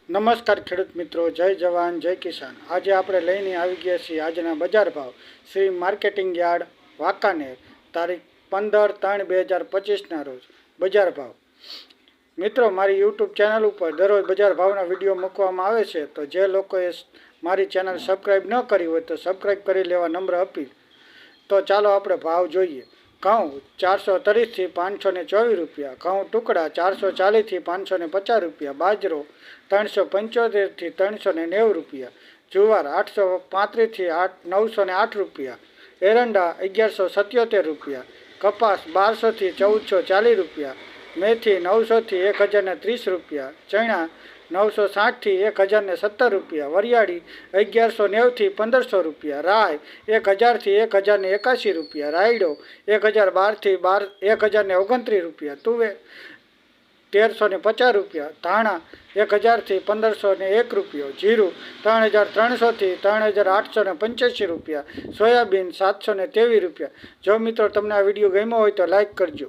નમસ્કાર ખેડૂત મિત્રો, જય જવાન જય કિસાન। આજે આપણે લઈને આવી ગયા છીએ આજના બજાર ભાવ શ્રી માર્કેટિંગ યાર્ડ વાંકાનેર, તારીખ 15/3/2025ના રોજ બજાર ભાવ। મિત્રો, મારી યુટ્યુબ ચેનલ ઉપર દરરોજ બજાર ભાવના વિડીયો મૂકવામાં આવે છે, તો જે લોકોએ મારી ચેનલ સબસ્ક્રાઈબ ન કરી હોય તો સબસ્ક્રાઈબ કરી લેવા નમ્ર અપીલ। તો ચાલો આપણે ભાવ જોઈએ। ઘઉં 430 થી 524 રૂપિયા, ઘઉં ટુકડા 440 થી 550 રૂપિયા, બાજરો 375 થી 390 રૂપિયા, જુવાર 835 થી 908 રૂપિયા, એરંડા 1177 રૂપિયા, કપાસ 1200 થી 1440 રૂપિયા, મેથી 900 થી 1030 રૂપિયા, ચણા 960 થી 1070 રૂપિયા, વરિયાળી 1190 થી 1500 રૂપિયા, રાય 1000 થી 1081 રૂપિયા, રાયડો 1012 થી 1029 રૂપિયા, તુવેર 1350 રૂપિયા, ધાણા 1000 થી 1501 રૂપિયો, જીરું 3300 થી 3885 રૂપિયા, સોયાબીન 723 રૂપિયા। જો મિત્રો તમને આ વિડીયો ગમ્યો હોય તો લાઈક કરજો।